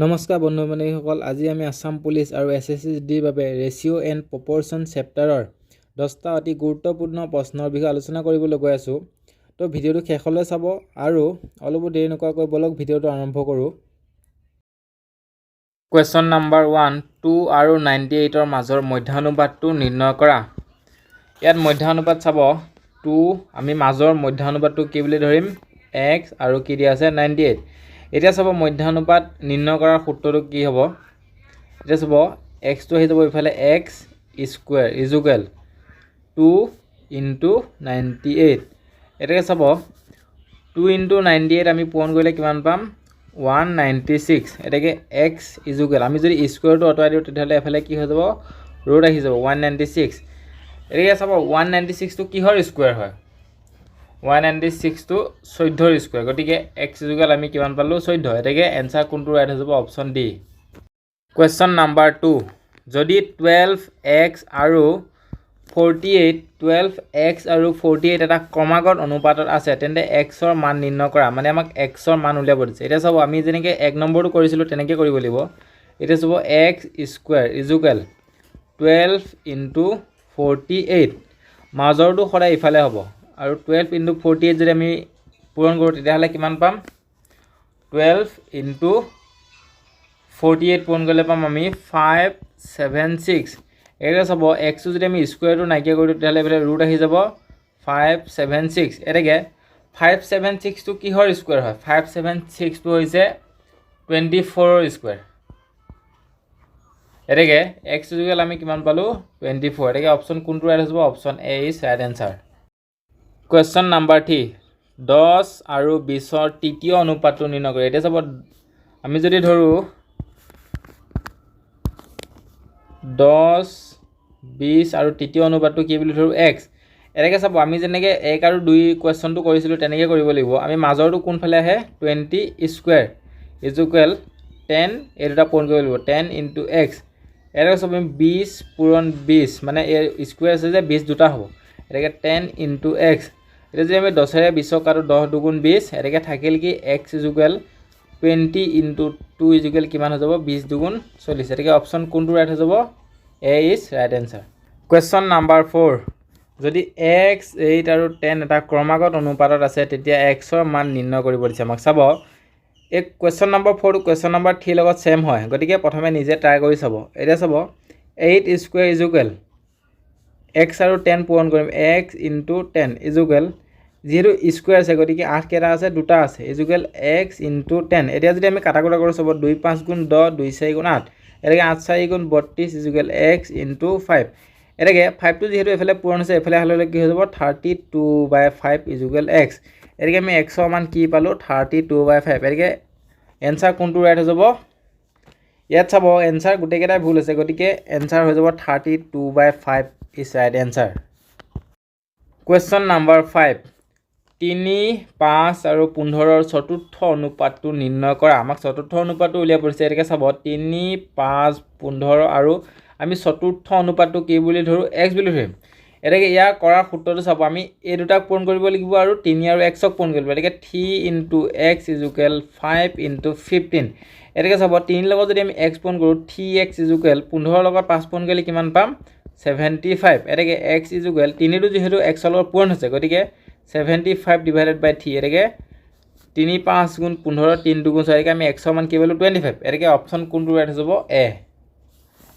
নমস্কাৰ বন্ধু বান্ধৱীসকল, আজি আমি আসাম পুলিচ আৰু SSCৰ বাবে ৰেচিঅ' এণ্ড প্ৰপৰ্চন চেপ্টাৰৰ 10টা অতি গুৰুত্বপূৰ্ণ প্ৰশ্নৰ বিষয়ে আলোচনা কৰিবলৈ গৈ আছোঁ। তো ভিডিঅ'টো শেষলৈ চাব আৰু অলপো দেৰি নকৰাকৈ বলক ভিডিঅ'টো আৰম্ভ কৰোঁ। কুৱেশ্যন নাম্বাৰ 1, 2 আৰু 98ৰ মাজৰ মধ্যানুপাতটো নিৰ্ণয় কৰা। ইয়াত মধ্যানুপাত চাব 2, আমি মাজৰ মধ্যানুপাতটো কি বুলি ধৰিম x আৰু কি দিয়া আছে 98। এতিয়া চাব মধ্যানুপাত নিৰ্ণয় কৰাৰ সূত্ৰটো কি হ'ব। এতিয়া চাব x টো আহি যাব ইফালে x স্কোয়াৰ ইকুৱেল 2 * 98। এটাকে চাব 2 * 98 আমি পূৰণ কৰিলে কিমান পাম 196। এটাকে x ইকুৱেল আমি যদি স্কোয়াৰটো আঁতৰাই দিওঁ তেতিয়াহ'লে এফালে কি হৈ যাব ৰুট আহি যাব 196। এটাকে চাব 196 টো কিহৰ স্কোয়াৰ হয় 196 টো 14ৰ স্কোয়াৰ, গতিকে x ইকুৱেল আমি কিমান পালো 14। এটাকে এনসাৰ কোনটো ৰাইট হৈ যাব অপচন ডি। কুৱেশ্যন নাম্বাৰ 2, যদি 12x আৰু 48 এটা ক্ৰমাগত অনুপাতত আছে তেন্তে x ৰ মান নিৰ্ণয় কৰা। মানে আমাক x ৰ মান উলিয়াব দিছে। এতিয়া চাব আমি যেনেকৈ 1 নম্বৰটো কৰিছিলোঁ তেনেকৈ কৰিব লাগিব। এতিয়া চাব x স্কোয়াৰ ইকুৱেল 12 * 48, মাজৰটো সদায় ইফালে হ'ব আৰু 12 * 48 যদি আমি পূৰণ কৰোঁ তেতিয়াহ'লে কিমান পাম 12 * 48 পূৰণ কৰিলে পাম আমি 576। এতিয়া চাব x যদি আমি স্কোয়াৰটো নাইকিয়া কৰি দিওঁ তেতিয়াহ'লে এইফালে ৰুট আহি যাব 576। এটাকে 576 টো কিহৰ স্কোয়াৰ হয় 576 টো হৈছে 24ৰ স্কোয়াৰ। এটাকে x ইকুৱেল আমি কিমান পালো 24। এটাকে অপচন কোনটো ৰাইট হ'ব option A is right answer. Question number 3, 10 আৰু 20ৰ তৃতীয় অনুপাতটো নিৰ্ণয় কৰি। এতিয়া চাব আমি যদি ধৰোঁ 10, 20 আৰু তৃতীয় অনুপাতটো কি বুলি ধৰোঁ x। এটাকে চাব আমি যেনেকৈ 1 আৰু 2 কুৱেশ্যনটো কৰিছিলোঁ তেনেকৈ কৰিব লাগিব। আমি মাজৰটো কোনফালে আহে 20 স্কোয়াৰ ইকুৱেল 10, এই দুটা পূৰণ কৰিব লাগিব 10 * x। এটাকে চাব আমি 20 পূৰণ 20 মানে এই স্কোয়াৰ আছে যে 20 দুটা হ'ব। এটাকে 10 * x। এতিয়া যদি আমি 10ৰে 20ক কাটো 10 × 2 = 20। এটাকে থাকিল কি x ইকুৱেল 20 * 2 ইকুৱেল কিমান হৈ যাব 20 × 2 = 40। এটাকে অপচন কোনটো ৰাইট হৈ যাব A is right answer. Question number 4, যদি x, 8 আৰু 10 এটা ক্ৰমাগত অনুপাতত আছে তেতিয়া x ৰ মান নিৰ্ণয় কৰিব দিছে আমাক। চাব এই কুৱেশ্যন নাম্বাৰ 4 টো কুৱেশ্যন নাম্বাৰ 3 লগত সেম হয়, গতিকে প্ৰথমে নিজে ট্ৰাই কৰি চাব। এতিয়া চাব 8 স্কোয়াৰ ইকুৱেল x আৰু 10 পূৰণ কৰিম x * 10 ইকুৱেল যিহেতু স্কোয়াৰ আছে গতিকে 8 কেইটা আছে দুটা আছে ইকুৱেল x * 10। এতিয়া যদি আমি কাটা কুটা কৰোঁ চাব 2 × 5 = 10, 2 × 4 = 8। এটাকে 8 × 4 = 32 ইকুৱেল x * 5। এটাকে 5টো যিহেতু এফালে পূৰণ হৈছে এফালে হ'লে কি হৈ যাব 32/5 ইকুৱেল x। এটাকে আমি x ৰ মান কি পালোঁ 32/5। এটাকে এনসাৰ কোনটো ৰাইট হৈ যাব। ইয়াত চাব এনসাৰ গোটেইকেইটাই ভুল আছে, গতিকে এনসাৰ হৈ যাব 32/5 is right answer. Question number 5, 3, 5 আৰু 15ৰ চতুৰ্থ অনুপাতটো নিৰ্ণয় কৰা। আমাক চতুৰ্থ অনুপাতটো উলিয়াব দিছে। এটাকে চাব 3, 5, 15 আৰু আমি চতুৰ্থ অনুপাতটো কি বুলি ধৰোঁ x বুলি ধৰিম। এটাকে ইয়াৰ কৰাৰ সূত্ৰটো চাব আমি এই দুটাক পূৰণ কৰিব লাগিব আৰু 3 আৰু x ক পূৰণ কৰিব। এটাকে 3 * x ইকুৱেল 5 * 15। এটাকে চাব 3 লগত যদি আমি x পূৰণ কৰোঁ 3x ইকুৱেল 15 লগত 5 পূৰণ কৰিলে কিমান পাম 75। এটাকে x ইকুৱেল 3টো যিহেতু x ৰ লগত পূৰণ হৈছে গতিকে 75/3। এটাকে 3, 5 × 15, 3 × 2 = 4। এটাকে আমি x ৰ মান কি পালোঁ 25। এটাকে অপচন কোনটো ৰাইট হৈ যাব এ,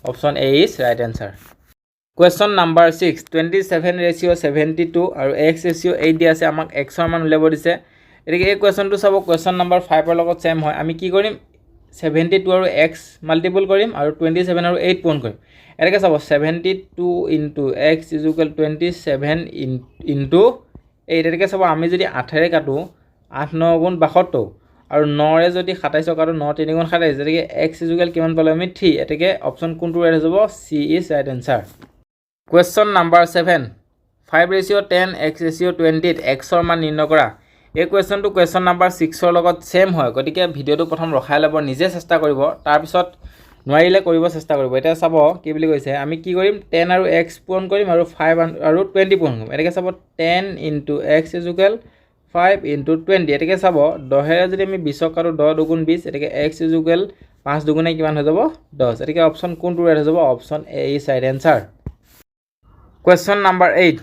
option A is right answer. Question number 6, 27:72 আৰু x ৰেচিঅ' 8 দিয়া আছে। আমাক x ৰ মান উলিয়াব দিছে। এটাকে এই কুৱেশ্যনটো চাব কুৱেশ্যন নাম্বাৰ 5ৰ লগত সেম হয়। আমি কি কৰিম 72 আৰু x মাল্টিপল কৰিম আৰু 27 আৰু 8 পূৰণ কৰিম। এটাকে চাব 72 * x ইকুৱেল 27 * 8। এটাকে চাব আমি যদি 8ৰে কাটো 8 × 9 = 72 আৰু 9ৰে যদি 27ক কাটো 9 × 3 = 27। এটাকে x ইকুৱেল কিমান পালোঁ আমি 3। এটাকে অপচন কোনটো ৰাইট হৈ যাব C is right answer. Question number 7, 5:10 x ratio' 20 x ৰ মান নিৰ্ণয় কৰা। এই কুৱেশ্যনটো কুৱেশ্যন নাম্বাৰ 6ৰ লগত সেম হয়, গতিকে ভিডিঅ'টো প্ৰথম ৰখাই ল'ব, নিজে চেষ্টা কৰিব, তাৰপিছত নোৱাৰিলে কৰিব চেষ্টা কৰিব। এতিয়া চাব কি বুলি কৈছে আমি কি কৰিম 10 আৰু x পূৰণ কৰিম আৰু 5 আৰু 20 পূৰণ কৰিম। এটাকে চাব 10 * x ইকুৱেল 5 * 20। এটাকে চাব 10ৰে যদি আমি 20ক কাটো 10 × 2 = 20। এটাকে x ইকুৱেল 5 দুগুণে কিমান হৈ যাব 10 এটাকে অপশন কোনটো ৰাইট হৈ যাব option A is right answer question number 8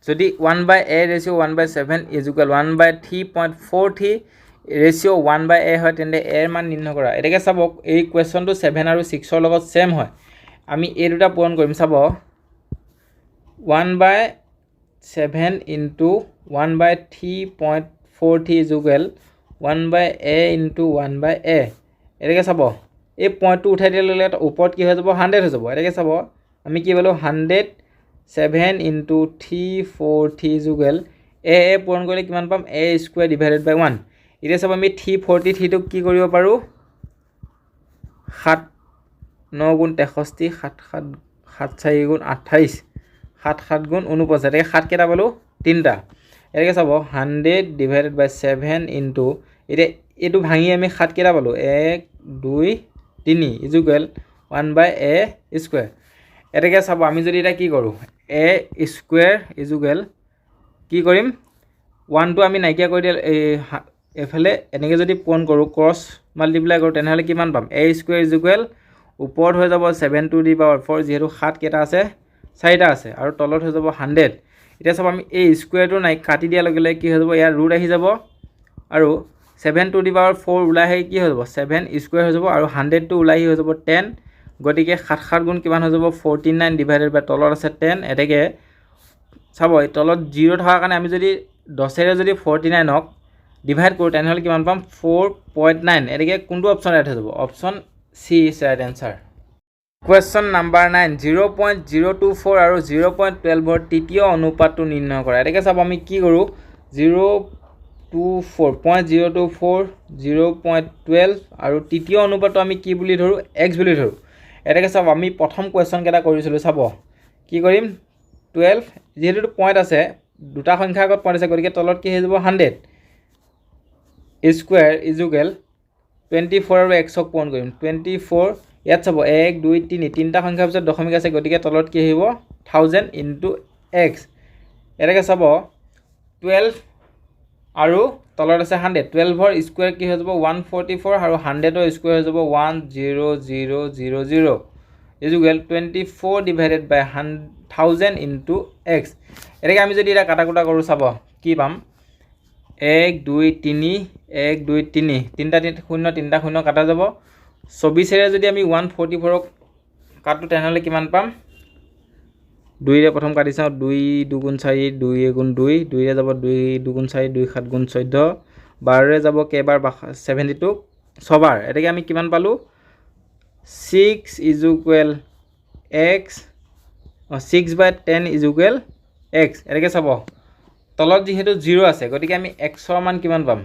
যদি 1/a ৰেশিও 1/7 ইজ ইকুৱেল 1/3.43 ৰেশিও 1/a হয় তেন্তে a এৰ মান নিৰ্ণয় কৰা এটাকে চাব এই কোৱেশ্চনটো 7 আৰু 6 ৰ লগত সেম হয় আমি এই দুটা পূৰণ কৰিম চাব 1/7 into 1/3.43 is equal 1/a into 1/a এটাকে চাব এই পইণ্টটো উঠাই দিলে ললে ওপৰত কি হৈ যাব 100 হৈ যাব এটাকে চাব আমি কি বলো 107 into 343 is equal a পূৰণ কৰিলে কিমান পাম a square divided by 1 এতিয়া চাব আমি 343 টো কি কৰিব পাৰো 7 9 গুণ 63 7 4 গুণ 28 7 7 গুণ 49 এটাকে 7 কেটা পালো 3টা এটাকে চাব 100 divided by 7 into এতিয়া এটো ভাঙি আমি 7 কেটা পালো 1 2 3 is equal 1/a square এটাকে চাব আমি যদি এটা কি কৰো a square is equal কি কৰিম 1 টো আমি নাইকিয়া কৰি দিলে এফালে এনেকে যদি পূৰণ কৰো ক্ৰস মাল্টিপ্লাই কৰো তেনেহলে কিমান পাম a square is equal ওপৰত হৈ যাব 7 to the power 4 যেহেতু 7 কেটা আছে 4টা আছে আৰু তলত হৈ যাব 100 এটা সব আমি এই স্কয়াৰটো নাই কাটি দিয়া লগে কি হৈ যাব ইয়াৰ ৰুট আহি যাব আৰু 7 to the power 4 উলাই আহি কি হৈ যাব 7 স্কয়াৰ হৈ যাব আৰু 100 টো উলাই হৈ যাব 10 গটিকে 7 7 গুণ কিমান হৈ যাব 49 ডিভাইডেড বাই তলত আছে 10 এটাকে চাব এই তলত 0 থকা কাৰণে আমি যদি 10 এৰে যদি 49 হক ডিভাইড কৰো তেনেহলে কিমান পাম 4.9 এটাকে কোনটো অপচন ৰাইট হৈ যাব option C is right answer Question number 9 0.024 আৰু 0.12 ৰ তৃতীয় অনুপাতটো নিৰ্ণয় কৰা এটাকে চাব আমি কি কৰো 0.024 0.12 আৰু তৃতীয় অনুপাতটো আমি কি বুলি ধৰো x বুলি ধৰো এটাকে চাব আমি প্ৰথম কোৱেশ্চন কেটা কৰিছিলো চাব কি কৰিম 12 যেহেতু পইণ্ট আছে দুটা সংখ্যাৰ আগত পইণ্ট আছে গতিকে তলত কি হৈ যাব 100 স্কয়াৰ ইজ ইকুৱেল 24 আৰু x ক পূৰণ কৰিম 24 ইয়াত চাব 1 2 3 তিনটা সংখ্যাৰ পিছত দশমিক আছে গতিকে তলত কি আহিব 1000 into x এটাকে চাব 12 আৰু তলত আছে 100 12 ৰ স্কয়াৰ কি হৈ যাব 144 আৰু 100 ৰ স্কয়াৰ হৈ যাব 10000 is equal 24 divided by 1000 into x এটাকে আমি যদি এটা কাটাকুটা কৰো চাব কি পাম 1 2 3 1 2 3 তিনটা 0 তিনটা 0 কাটা যাব 24 এৰে যদি আমি 144 ক কাটো তেনেহলে কিমান পাম 2 ৰে প্ৰথম কাটি চাও 2 2 গুণ 4 2 গুণ 2 2 ৰে যাব 2 2 গুণ 4 2 7 গুণ 14 12 ৰে যাব কেবাৰ 72 ছবাৰ এটাকে আমি কিমান পালো 6 is equal x 6/10 is equal x এটাকে চাব তলত যেহেতু 0 আছে গতিকে আমি x ৰ মান কিমান পাম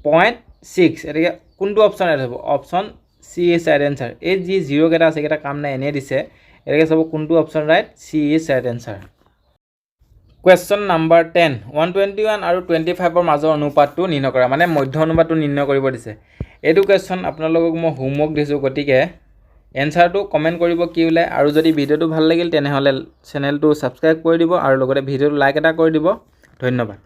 0.6 এটাকে কোনটো অপচন ৰাইট হ'ব option C is right answer এই যি 0 কেটা আছে কেটা কাম নাই এনে দিছে এটাকে চাব কোনটো option right C is right answer question number 10 121 আৰু 25 ৰ মাজৰ অনুপাতটো নিৰ্ণয় কৰা মানে মধ্য অনুপাতটো নিৰ্ণয় কৰিব দিছে এইটো কোৱেশ্চন আপোনালোকক মই হোমৱৰ্ক দিছো গতিকে এনসাৰটো কমেন্ট কৰিব কি উলাই আৰু যদি ভিডিওটো ভাল লাগিল তেনেহলে চেনেলটো সাবস্ক্ৰাইব কৰি দিব আৰু লগতে ভিডিওটো লাইক এটা কৰি দিব ধন্যবাদ